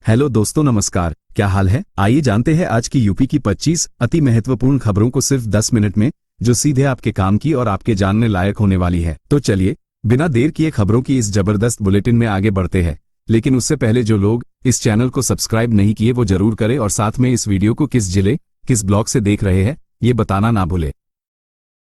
Hello दोस्तों, नमस्कार। क्या हाल है? आइए जानते हैं आज की यूपी की 25 अति महत्वपूर्ण खबरों को सिर्फ 10 मिनट में, जो सीधे आपके काम की और आपके जानने लायक होने वाली है। तो चलिए बिना देर किए खबरों की इस जबरदस्त बुलेटिन में आगे बढ़ते हैं। लेकिन उससे पहले जो लोग इस चैनल को सब्सक्राइब नहीं किए वो जरूर करें और साथ में इस वीडियो को किस जिले, किस ब्लॉक से देख रहे हैं ये बताना ना भूले।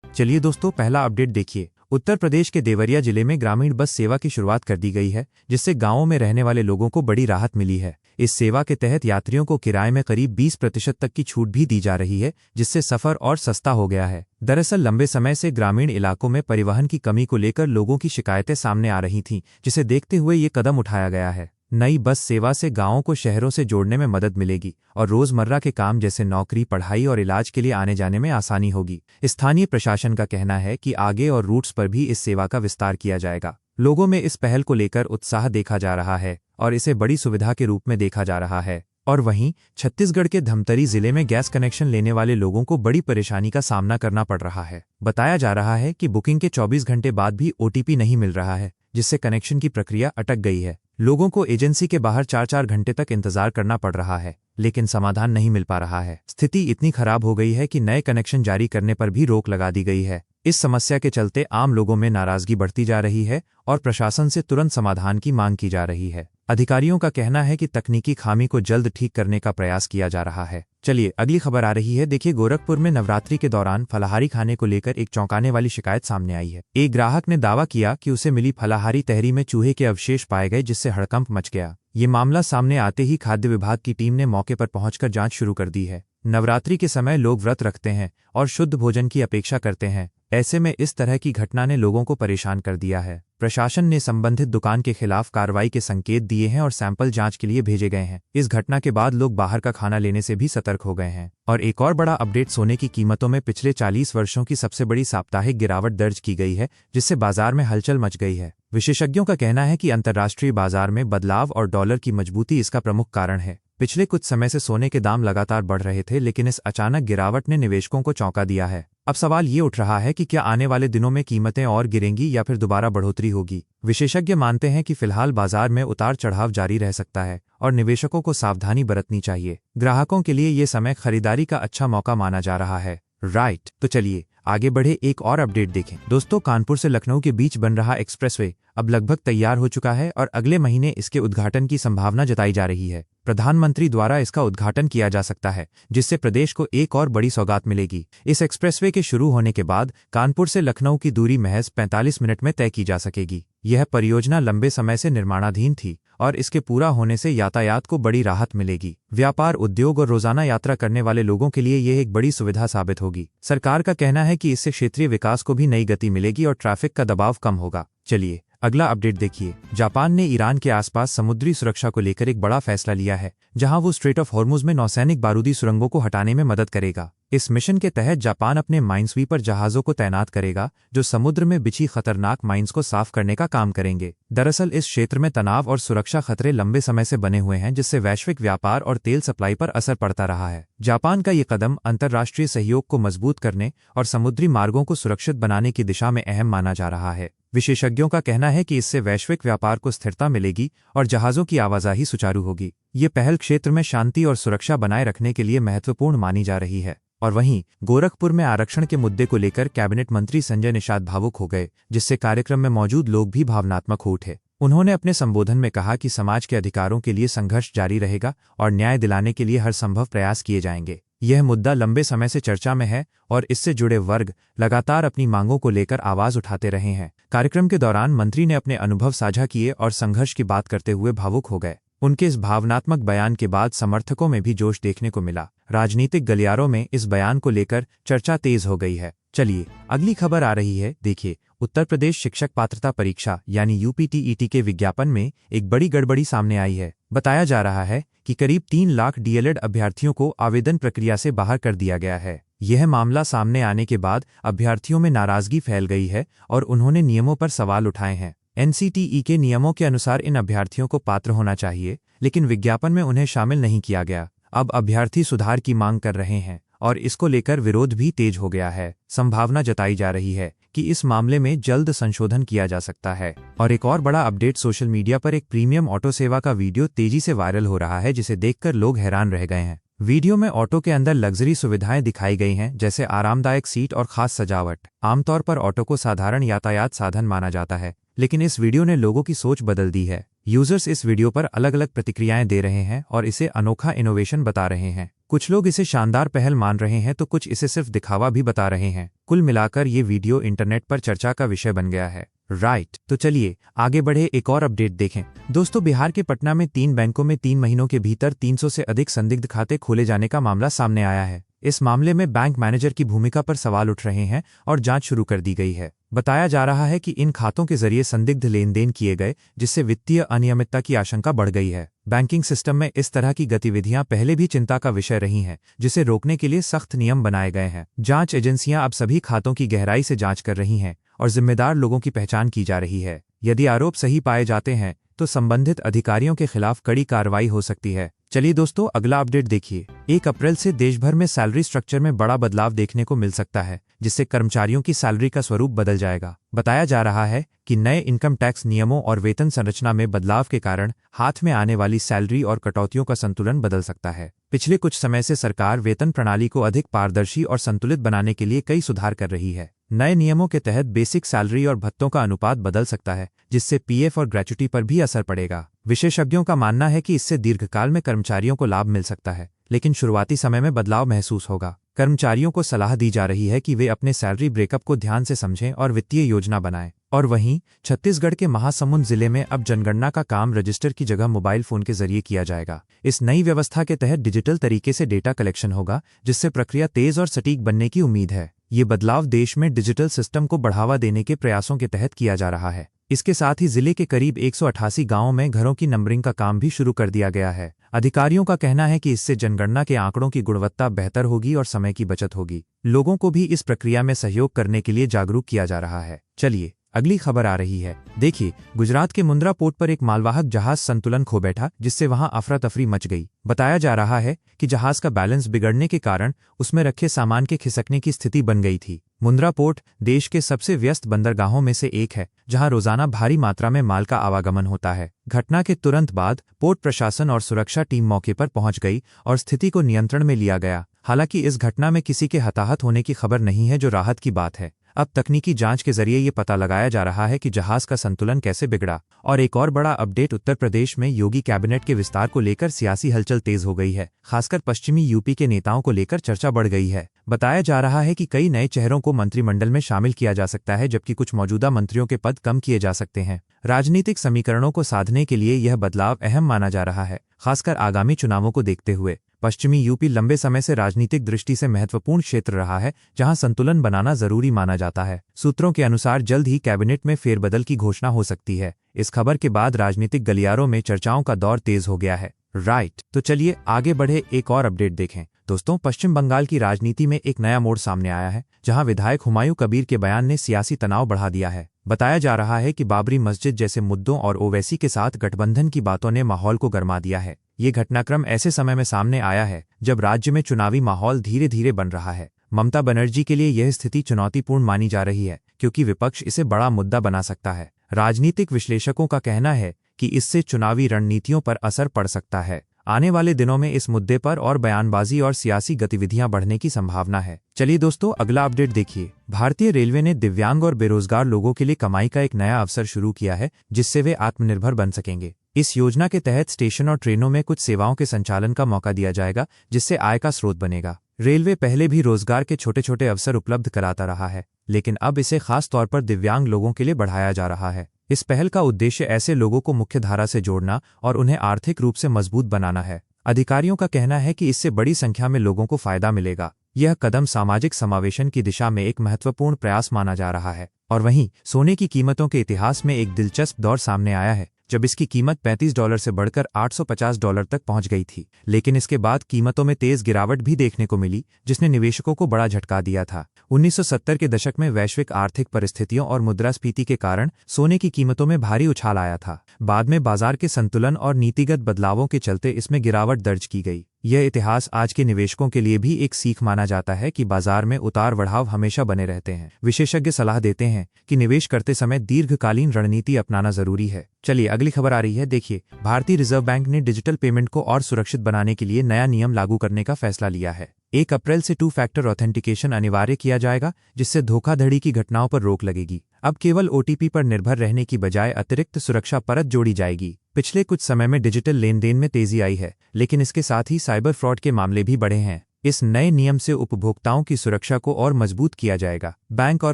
चलिए दोस्तों, पहला अपडेट देखिए। उत्तर प्रदेश के देवरिया जिले में ग्रामीण बस सेवा की शुरुआत कर दी गई है, जिससे गांवों में रहने वाले लोगों को बड़ी राहत मिली है। इस सेवा के तहत यात्रियों को किराए में करीब 20% तक की छूट भी दी जा रही है, जिससे सफर और सस्ता हो गया है। दरअसल लंबे समय से ग्रामीण इलाकों में परिवहन की कमी को लेकर लोगों की शिकायतें सामने आ रही थीं, जिसे देखते हुए ये कदम उठाया गया है। नई बस सेवा से गांवों को शहरों से जोड़ने में मदद मिलेगी और रोजमर्रा के काम जैसे नौकरी, पढ़ाई और इलाज के लिए आने जाने में आसानी होगी। स्थानीय प्रशासन का कहना है कि आगे और रूट्स पर भी इस सेवा का विस्तार किया जाएगा। लोगों में इस पहल को लेकर उत्साह देखा जा रहा है और इसे बड़ी सुविधा के रूप में देखा जा रहा है। और वहीं छत्तीसगढ़ के धमतरी जिले में गैस कनेक्शन लेने वाले लोगों को बड़ी परेशानी का सामना करना पड़ रहा है। बताया जा रहा है कि बुकिंग के 24 घंटे बाद भी ओटीपी नहीं मिल रहा है, जिससे कनेक्शन की प्रक्रिया अटक गई है। लोगों को एजेंसी के बाहर 4-4 घंटे तक इंतजार करना पड़ रहा है, लेकिन समाधान नहीं मिल पा रहा है। स्थिति इतनी खराब हो गई है कि नए कनेक्शन जारी करने पर भी रोक लगा दी गई है। इस समस्या के चलते आम लोगों में नाराजगी बढ़ती जा रही है और प्रशासन से तुरंत समाधान की मांग की जा रही है। अधिकारियों का कहना है कि तकनीकी खामी को जल्द ठीक करने का प्रयास किया जा रहा है। चलिए अगली खबर आ रही है। देखिए, गोरखपुर में नवरात्रि के दौरान फलाहारी खाने को लेकर एक चौंकाने वाली शिकायत सामने आई है। एक ग्राहक ने दावा किया कि उसे मिली फलाहारी तहरी में चूहे के अवशेष पाए गए, जिससे हड़कंप मच गया। ये मामला सामने आते ही खाद्य विभाग की टीम ने मौके पर पहुंचकर जांच शुरू कर दी है। नवरात्रि के समय लोग व्रत रखते हैं और शुद्ध भोजन की अपेक्षा करते हैं। ऐसे में इस तरह की घटना ने लोगों को परेशान कर दिया है। प्रशासन ने संबंधित दुकान के खिलाफ कार्रवाई के संकेत दिए हैं और सैंपल जांच के लिए भेजे गए हैं। इस घटना के बाद लोग बाहर का खाना लेने से भी सतर्क हो गए हैं। और एक और बड़ा अपडेट, सोने की कीमतों में पिछले 40 वर्षों की सबसे बड़ी साप्ताहिक गिरावट दर्ज की गई है, जिससे बाजार में हलचल मच गई है। विशेषज्ञों का कहना है कि अंतर्राष्ट्रीय बाजार में बदलाव और डॉलर की मजबूती इसका प्रमुख कारण है। पिछले कुछ समय से सोने के दाम लगातार बढ़ रहे थे, लेकिन इस अचानक गिरावट ने निवेशकों को चौंका दिया है। अब सवाल ये उठ रहा है कि क्या आने वाले दिनों में कीमतें और गिरेंगी या फिर दोबारा बढ़ोतरी होगी। विशेषज्ञ मानते हैं कि फिलहाल बाजार में उतार चढ़ाव जारी रह सकता है और निवेशकों को सावधानी बरतनी चाहिए। ग्राहकों के लिए ये समय खरीदारी का अच्छा मौका माना जा रहा है। राइट, तो चलिए आगे बढ़े, एक और अपडेट देखें। दोस्तों, कानपुर से लखनऊ के बीच बन रहा एक्सप्रेसवे अब लगभग तैयार हो चुका है और अगले महीने इसके उद्घाटन की संभावना जताई जा रही है। प्रधानमंत्री द्वारा इसका उद्घाटन किया जा सकता है, जिससे प्रदेश को एक और बड़ी सौगात मिलेगी। इस एक्सप्रेसवे के शुरू होने के बाद कानपुर से लखनऊ की दूरी महज 45 मिनट में तय की जा सकेगी। यह परियोजना लंबे समय से निर्माणाधीन थी और इसके पूरा होने से यातायात को बड़ी राहत मिलेगी। व्यापार, उद्योग और रोजाना यात्रा करने वाले लोगों के लिए यह एक बड़ी सुविधा साबित होगी। सरकार का कहना है कि इससे क्षेत्रीय विकास को भी नई गति मिलेगी और ट्रैफिक का दबाव कम होगा। चलिए अगला अपडेट देखिए। जापान ने ईरान के आसपास समुद्री सुरक्षा को लेकर एक बड़ा फैसला लिया है, जहां वो स्ट्रेट ऑफ हॉर्मुज में नौसैनिक बारूदी सुरंगों को हटाने में मदद करेगा। इस मिशन के तहत जापान अपने माइनस्वीपर जहाजों को तैनात करेगा, जो समुद्र में बिछी खतरनाक माइंस को साफ करने का काम करेंगे। दरअसल इस क्षेत्र में तनाव और सुरक्षा खतरे लंबे समय से बने हुए हैं, जिससे वैश्विक व्यापार और तेल सप्लाई पर असर पड़ता रहा है। जापान का ये कदम अंतर्राष्ट्रीय सहयोग को मजबूत करने और समुद्री मार्गों को सुरक्षित बनाने की दिशा में अहम माना जा रहा है। विशेषज्ञों का कहना है कि इससे वैश्विक व्यापार को स्थिरता मिलेगी और जहाजों की आवाजाही सुचारू होगी। ये पहल क्षेत्र में शांति और सुरक्षा बनाए रखने के लिए महत्वपूर्ण मानी जा रही है। और वहीं गोरखपुर में आरक्षण के मुद्दे को लेकर कैबिनेट मंत्री संजय निषाद भावुक हो गए, जिससे कार्यक्रम में मौजूद लोग भी भावनात्मक हो उठे। उन्होंने अपने संबोधन में कहा कि समाज के अधिकारों के लिए संघर्ष जारी रहेगा और न्याय दिलाने के लिए हर संभव प्रयास किए जाएंगे। यह मुद्दा लंबे समय से चर्चा में है और इससे जुड़े वर्ग लगातार अपनी मांगों को लेकर आवाज उठाते रहे हैं। कार्यक्रम के दौरान मंत्री ने अपने अनुभव साझा किए और संघर्ष की बात करते हुए भावुक हो गए। उनके इस भावनात्मक बयान के बाद समर्थकों में भी जोश देखने को मिला। राजनीतिक गलियारों में इस बयान को लेकर चर्चा तेज हो गई है। चलिए अगली खबर आ रही है। देखिए, उत्तर प्रदेश शिक्षक पात्रता परीक्षा यानी यूपीटीईटी के विज्ञापन में एक बड़ी गड़बड़ी सामने आई है। बताया जा रहा है कि करीब 3 लाख डीएलएड अभ्यर्थियों को आवेदन प्रक्रिया से बाहर कर दिया गया है। यह मामला सामने आने के बाद अभ्यर्थियों में नाराजगी फैल गई है और उन्होंने नियमों पर सवाल उठाए हैं। एनसीटीई के नियमों के अनुसार इन अभ्यर्थियों को पात्र होना चाहिए, लेकिन विज्ञापन में उन्हें शामिल नहीं किया गया। अब अभ्यर्थी सुधार की मांग कर रहे हैं और इसको लेकर विरोध भी तेज हो गया है। संभावना जताई जा रही है कि इस मामले में जल्द संशोधन किया जा सकता है। और एक और बड़ा अपडेट, सोशल मीडिया पर एक प्रीमियम ऑटो सेवा का वीडियो तेजी से वायरल हो रहा है, जिसे देखकर लोग हैरान रह गए हैं। वीडियो में ऑटो के अंदर लग्जरी सुविधाएं दिखाई गई हैं, जैसे आरामदायक सीट और खास सजावट। आमतौर पर ऑटो को साधारण यातायात साधन माना जाता है, लेकिन इस वीडियो ने लोगों की सोच बदल दी है। यूजर्स इस वीडियो पर अलग अलग प्रतिक्रियाएं दे रहे हैं और इसे अनोखा इनोवेशन बता रहे हैं। कुछ लोग इसे शानदार पहल मान रहे हैं तो कुछ इसे सिर्फ दिखावा भी बता रहे हैं। कुल मिलाकर ये वीडियो इंटरनेट पर चर्चा का विषय बन गया है। राइट, तो चलिए आगे बढ़े, एक और अपडेट देखें। दोस्तों, बिहार के पटना में 3 बैंकों में 3 महीनों के भीतर 300 से अधिक संदिग्ध खाते खोले जाने का मामला सामने आया है। इस मामले में बैंक मैनेजर की भूमिका पर सवाल उठ रहे हैं और जांच शुरू कर दी गई है। बताया जा रहा है कि इन खातों के जरिए संदिग्ध लेन देन किए गए, जिससे वित्तीय अनियमितता की आशंका बढ़ गई है। बैंकिंग सिस्टम में इस तरह की गतिविधियां पहले भी चिंता का विषय रही हैं, जिसे रोकने के लिए सख्त नियम बनाए गए हैं। जांच एजेंसियां अब सभी खातों की गहराई से जांच कर रही हैं और जिम्मेदार लोगों की पहचान की जा रही है। यदि आरोप सही पाए जाते हैं तो संबंधित अधिकारियों के खिलाफ कड़ी कार्रवाई हो सकती है। चलिए दोस्तों, अगला अपडेट देखिए। 1 अप्रैल से देश भर में सैलरी स्ट्रक्चर में बड़ा बदलाव देखने को मिल सकता है, जिससे कर्मचारियों की सैलरी का स्वरूप बदल जाएगा। बताया जा रहा है कि नए इनकम टैक्स नियमों और वेतन संरचना में बदलाव के कारण हाथ में आने वाली सैलरी और कटौतियों का संतुलन बदल सकता है। पिछले कुछ समय से सरकार वेतन प्रणाली को अधिक पारदर्शी और संतुलित बनाने के लिए कई सुधार कर रही है। नए नियमों के तहत बेसिक सैलरी और भत्तों का अनुपात बदल सकता है, जिससे पीएफ और ग्रेच्युटी पर भी असर पड़ेगा। विशेषज्ञों का मानना है कि इससे दीर्घकाल में कर्मचारियों को लाभ मिल सकता है, लेकिन शुरुआती समय में बदलाव महसूस होगा। कर्मचारियों को सलाह दी जा रही है कि वे अपने सैलरी ब्रेकअप को ध्यान से समझें और वित्तीय योजना बनाएं। और वहीं छत्तीसगढ़ के महासमुंद जिले में अब जनगणना का काम रजिस्टर की जगह मोबाइल फोन के जरिए किया जाएगा। इस नई व्यवस्था के तहत डिजिटल तरीके से डेटा कलेक्शन होगा, जिससे प्रक्रिया तेज और सटीक बनने की उम्मीद है। ये बदलाव देश में डिजिटल सिस्टम को बढ़ावा देने के प्रयासों के तहत किया जा रहा है। इसके साथ ही जिले के करीब 188 गांवों में घरों की नंबरिंग का काम भी शुरू कर दिया गया है। अधिकारियों का कहना है कि इससे जनगणना के आंकड़ों की गुणवत्ता बेहतर होगी और समय की बचत होगी। लोगों को भी इस प्रक्रिया में सहयोग करने के लिए जागरूक किया जा रहा है। चलिए अगली खबर आ रही है। देखिए, गुजरात के मुंद्रा पोर्ट पर एक मालवाहक जहाज संतुलन खो बैठा, जिससे वहां अफरा तफरी मच गई। बताया जा रहा है कि जहाज का बैलेंस बिगड़ने के कारण उसमें रखे सामान के खिसकने की स्थिति बन गई थी। मुंद्रा पोर्ट देश के सबसे व्यस्त बंदरगाहों में से एक है, जहां रोजाना भारी मात्रा में माल का आवागमन होता है। घटना के तुरंत बाद पोर्ट प्रशासन और सुरक्षा टीम मौके पर पहुंच गई और स्थिति को नियंत्रण में लिया गया। हालांकि इस घटना में किसी के हताहत होने की खबर नहीं है, जो राहत की बात है। अब तकनीकी जांच के जरिए ये पता लगाया जा रहा है कि जहाज का संतुलन कैसे बिगड़ा। और एक और बड़ा अपडेट, उत्तर प्रदेश में योगी कैबिनेट के विस्तार को लेकर सियासी हलचल तेज हो गई है। खासकर पश्चिमी यूपी के नेताओं को लेकर चर्चा बढ़ गई है। बताया जा रहा है कि कई नए चेहरों को मंत्रिमंडल में शामिल किया जा सकता है, जबकि कुछ मौजूदा मंत्रियों के पद कम किए जा सकते हैं। राजनीतिक समीकरणों को साधने के लिए यह बदलाव अहम माना जा रहा है, खासकर आगामी चुनावों को देखते हुए। पश्चिमी यूपी लंबे समय से राजनीतिक दृष्टि से महत्वपूर्ण क्षेत्र रहा है, जहां संतुलन बनाना जरूरी माना जाता है। सूत्रों के अनुसार जल्द ही कैबिनेट में फेरबदल की घोषणा हो सकती है। इस खबर के बाद राजनीतिक गलियारों में चर्चाओं का दौर तेज हो गया है। राइट, तो चलिए आगे बढ़े, एक और अपडेट देखें। दोस्तों, पश्चिम बंगाल की राजनीति में एक नया मोड़ सामने आया है, जहां विधायक हुमायूं कबीर के बयान ने सियासी तनाव बढ़ा दिया है। बताया जा रहा है कि बाबरी मस्जिद जैसे मुद्दों और ओवैसी के साथ गठबंधन की बातों ने माहौल को गरमा दिया है। ये घटनाक्रम ऐसे समय में सामने आया है जब राज्य में चुनावी माहौल धीरे धीरे बन रहा है। ममता बनर्जी के लिए यह स्थिति चुनौतीपूर्ण मानी जा रही है, क्योंकि विपक्ष इसे बड़ा मुद्दा बना सकता है। राजनीतिक विश्लेषकों का कहना है कि इससे चुनावी रणनीतियों पर असर पड़ सकता है। आने वाले दिनों में इस मुद्दे पर और बयानबाजी और सियासी गतिविधियां बढ़ने की संभावना है। चलिए दोस्तों, अगला अपडेट देखिए। भारतीय रेलवे ने दिव्यांग और बेरोजगार लोगों के लिए कमाई का एक नया अवसर शुरू किया है, जिससे वे आत्मनिर्भर बन सकेंगे। इस योजना के तहत स्टेशन और ट्रेनों में कुछ सेवाओं के संचालन का मौका दिया जाएगा, जिससे आय का स्रोत बनेगा। रेलवे पहले भी रोजगार के छोटे छोटे अवसर उपलब्ध कराता रहा है, लेकिन अब इसे खास तौर पर दिव्यांग लोगों के लिए बढ़ाया जा रहा है। इस पहल का उद्देश्य ऐसे लोगों को मुख्य धारा से जोड़ना और उन्हें आर्थिक रूप से मजबूत बनाना है। अधिकारियों का कहना है कि इससे बड़ी संख्या में लोगों को फायदा मिलेगा। यह कदम सामाजिक समावेशन की दिशा में एक महत्वपूर्ण प्रयास माना जा रहा है। और वहीं सोने की कीमतों के इतिहास में एक दिलचस्प दौर सामने आया है, जब इसकी कीमत $35 से बढ़कर $850 तक पहुंच गई थी। लेकिन इसके बाद कीमतों में तेज गिरावट भी देखने को मिली, जिसने निवेशकों को बड़ा झटका दिया था। 1970 के दशक में वैश्विक आर्थिक परिस्थितियों और मुद्रास्फीति के कारण सोने की कीमतों में भारी उछाल आया था। बाद में बाजार के संतुलन और नीतिगत बदलावों के चलते इसमें गिरावट दर्ज की गई। यह इतिहास आज के निवेशकों के लिए भी एक सीख माना जाता है कि बाजार में उतार बढ़ाव हमेशा बने रहते हैं। विशेषज्ञ सलाह देते हैं कि निवेश करते समय दीर्घकालीन रणनीति अपनाना जरूरी है। चलिए अगली खबर आ रही है, देखिए। भारतीय रिजर्व बैंक ने डिजिटल पेमेंट को और सुरक्षित बनाने के लिए नया नियम लागू करने का फैसला लिया है। 1 अप्रैल से 2 फैक्टर ऑथेंटिकेशन अनिवार्य किया जाएगा, जिससे धोखाधड़ी की घटनाओं पर रोक लगेगी। अब केवल ओटीपी पर निर्भर रहने की बजाय अतिरिक्त सुरक्षा परत जोड़ी जाएगी। पिछले कुछ समय में डिजिटल लेन देन में तेजी आई है, लेकिन इसके साथ ही साइबर फ्रॉड के मामले भी बढ़े हैं। इस नए नियम से उपभोक्ताओं की सुरक्षा को और मजबूत किया जाएगा। बैंक और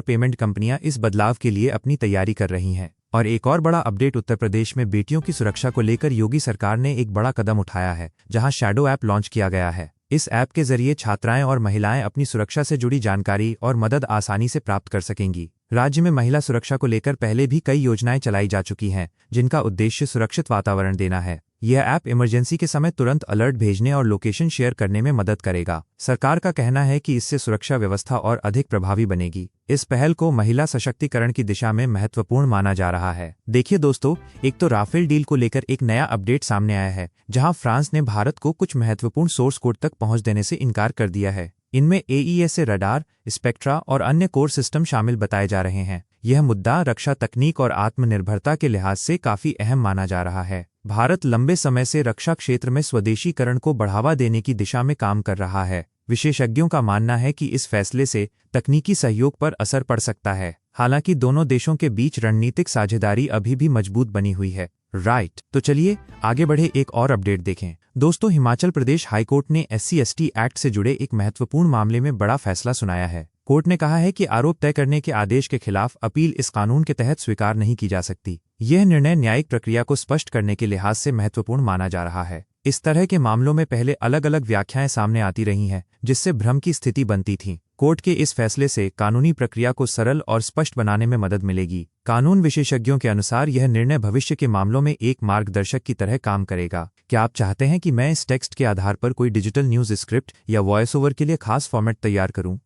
पेमेंट कंपनियां इस बदलाव के लिए अपनी तैयारी कर रही हैं। और एक और बड़ा अपडेट, उत्तर प्रदेश में बेटियों की सुरक्षा को लेकर योगी सरकार ने एक बड़ा कदम उठाया है, जहां शैडो ऐप लॉन्च किया गया है। इस ऐप के जरिए छात्राएं और महिलाएं अपनी सुरक्षा से जुड़ी जानकारी और मदद आसानी से प्राप्त कर सकेंगी। राज्य में महिला सुरक्षा को लेकर पहले भी कई योजनाएं चलाई जा चुकी हैं, जिनका उद्देश्य सुरक्षित वातावरण देना है। यह ऐप इमरजेंसी के समय तुरंत अलर्ट भेजने और लोकेशन शेयर करने में मदद करेगा। सरकार का कहना है कि इससे सुरक्षा व्यवस्था और अधिक प्रभावी बनेगी। इस पहल को महिला सशक्तिकरण की दिशा में महत्वपूर्ण माना जा रहा है। देखिए दोस्तों, एक तो राफेल डील को लेकर एक नया अपडेट सामने आया है, जहां फ्रांस ने भारत को कुछ महत्वपूर्ण सोर्स कोड तक पहुंच देने से इनकार कर दिया है। इनमें AES से रडार, स्पेक्ट्रा और अन्य कोर सिस्टम शामिल बताए जा रहे हैं। यह मुद्दा रक्षा तकनीक और आत्मनिर्भरता के लिहाज से काफी अहम माना जा रहा है। भारत लंबे समय से रक्षा क्षेत्र में स्वदेशीकरण को बढ़ावा देने की दिशा में काम कर रहा है। विशेषज्ञों का मानना है कि इस फैसले से तकनीकी सहयोग पर असर पड़ सकता है। हालांकि दोनों देशों के बीच रणनीतिक साझेदारी अभी भी मजबूत बनी हुई है। राइट, तो चलिए आगे बढ़े, एक और अपडेट देखें। दोस्तों, हिमाचल प्रदेश हाईकोर्ट ने SC/ST एक्ट से जुड़े एक महत्वपूर्ण मामले में बड़ा फैसला सुनाया है। कोर्ट ने कहा है कि आरोप तय करने के आदेश के खिलाफ अपील इस कानून के तहत स्वीकार नहीं की जा सकती। यह निर्णय न्यायिक प्रक्रिया को स्पष्ट करने के लिहाज से महत्वपूर्ण माना जा रहा है। इस तरह के मामलों में पहले अलग अलग व्याख्याएं सामने आती रही हैं, जिससे भ्रम की स्थिति बनती थी। कोर्ट के इस फैसले से कानूनी प्रक्रिया को सरल और स्पष्ट बनाने में मदद मिलेगी। कानून विशेषज्ञों के अनुसार यह निर्णय भविष्य के मामलों में एक मार्गदर्शक की तरह काम करेगा। क्या आप चाहते हैं कि मैं इस टेक्स्ट के आधार पर कोई डिजिटल न्यूज स्क्रिप्ट या वॉइस ओवर के लिए खास फॉर्मेट तैयार करूं?